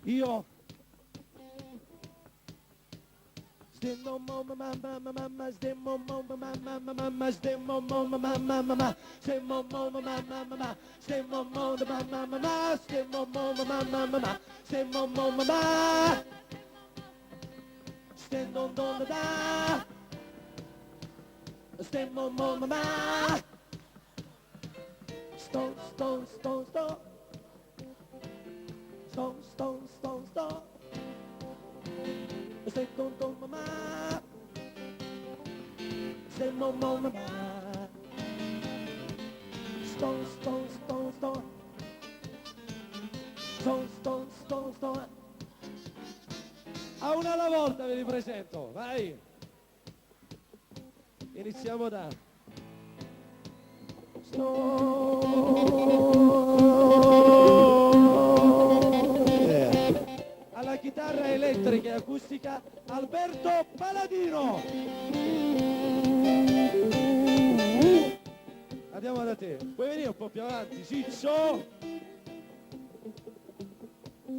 Io Stemmo mamma mamma mamma stemmo mamma mamma mamma stemmo mamma mamma mamma stemmo mamma mamma mamma stemmo mamma mamma mamma stemmo mamma mamma mamma stemmo mamma mamma stemmo mamma mamma stemmo mamma mamma sto sto sto sto sto sto sto sto Stai con mamma, stai mamma, sto. A una alla volta ve li presento, vai. Iniziamo da alla chitarra elettrica e acustica Alberto Paladino. Andiamo da te, puoi venire un po' più avanti, Ciccio.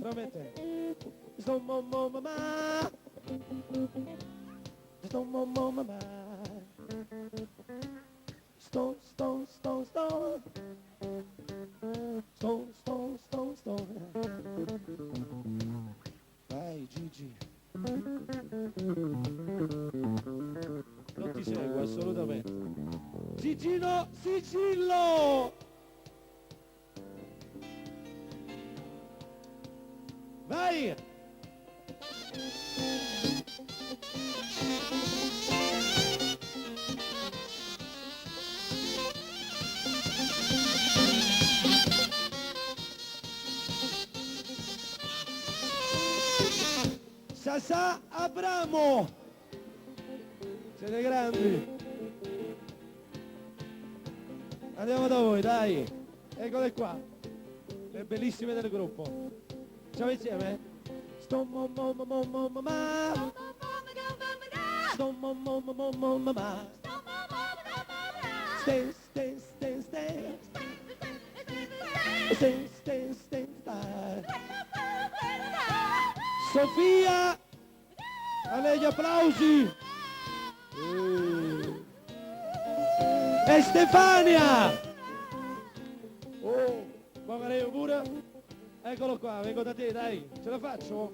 Promette. Sto mamma. Sto mamma. Sto. Vai Gigi. Non ti seguo assolutamente. Gigino Sigillo. Vai. Sasà Abramo, siete grandi. Andiamo da voi, dai. Eccole qua, le bellissime del gruppo. Facciamo insieme? Sto mamma. Sto mamma. Stay. Sofia, a lei gli applausi. E Stefania. Oh, magari pure. Eccolo qua, vengo da te, dai, ce la faccio?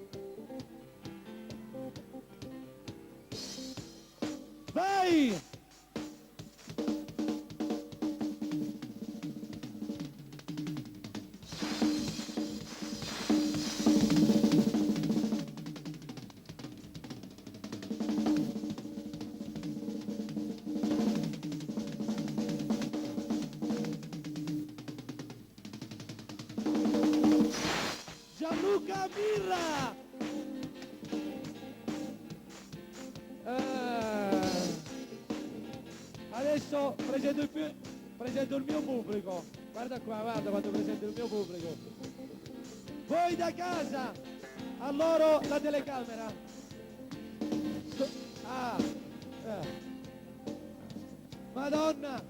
Vai! Gianluca Birra. Adesso presento il mio pubblico. Guarda qua, guarda quando presento il mio pubblico. Voi da casa, a loro la telecamera. Madonna,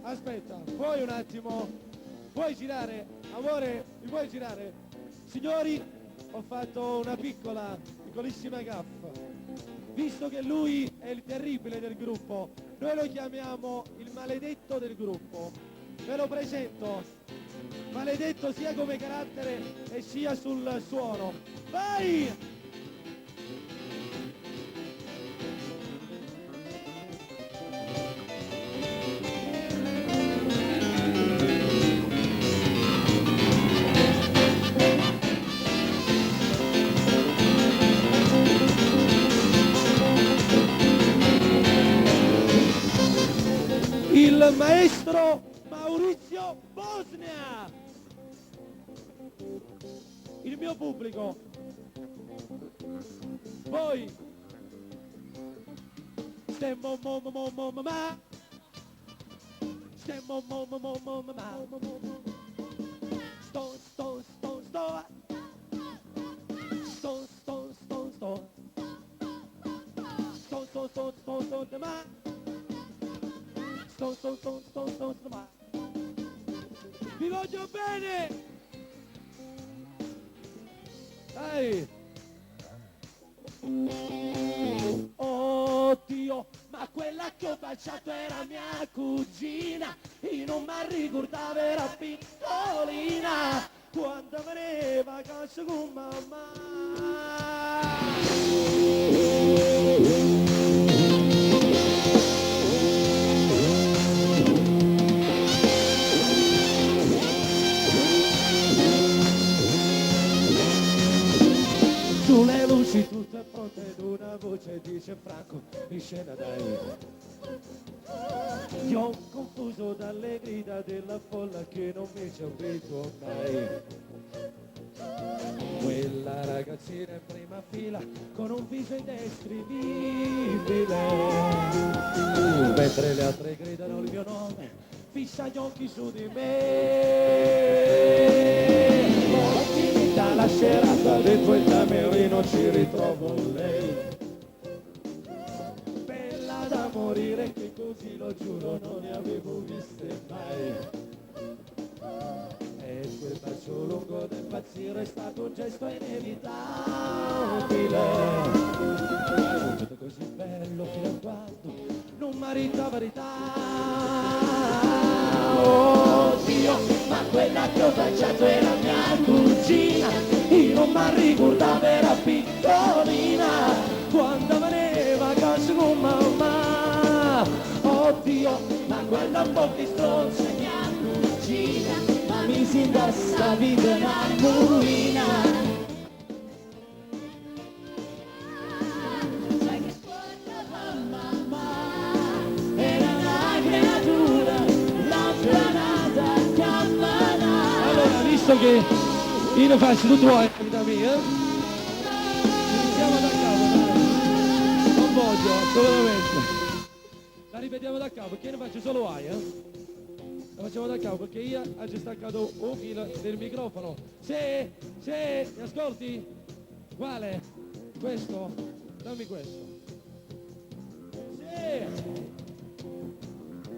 aspetta, puoi un attimo, puoi girare, amore, mi puoi girare? Signori, ho fatto una piccolissima gaffa. Visto che lui è il terribile del gruppo, noi lo chiamiamo il maledetto del gruppo. Ve lo presento, maledetto sia come carattere e sia sul suono. Vai! Il maestro Maurizio Bosnia, il mio pubblico, poi stemmo mamma, stemmo mamma, sto, vi voglio bene. Dai! Oddio, ma quella che ho baciato era mia cugina, io non mi ricordavo, era piccolina, quando veniva a casa con mamma. Sulle luci tutte pronte ed una voce dice Franco, in scena dai. Io confuso dalle grida della folla che non mi ci abito mai. Quella ragazzina in prima fila con un viso indescrivibile, mentre le altre gridano il mio nome, fissa gli occhi su di me. Finita la serata dentro il camerino ci ritrovo lei, bella da morire, che così lo giuro non ne avevo viste mai. E quel bacio lungo del impazzire è stato un gesto inevitabile, tutto così bello fino a quando non marita verità. Oddio, ma quella che ho baciato era mia cugina, io non mi ricordavo, era piccolina, quando veniva a casa con mamma. Oddio, ma quella un po' di stronza è mia cugina, ma mi si dà sta vita una mulina. Visto che io ne faccio tutto vuoi, vita mia, iniziamo da capo, dai. Non voglio, assolutamente. La ripetiamo da capo, perché io ne faccio solo ai, La facciamo da capo, perché io ho già staccato un filo del microfono. Se, mi ascolti? Quale? Questo? Dammi questo. Sì.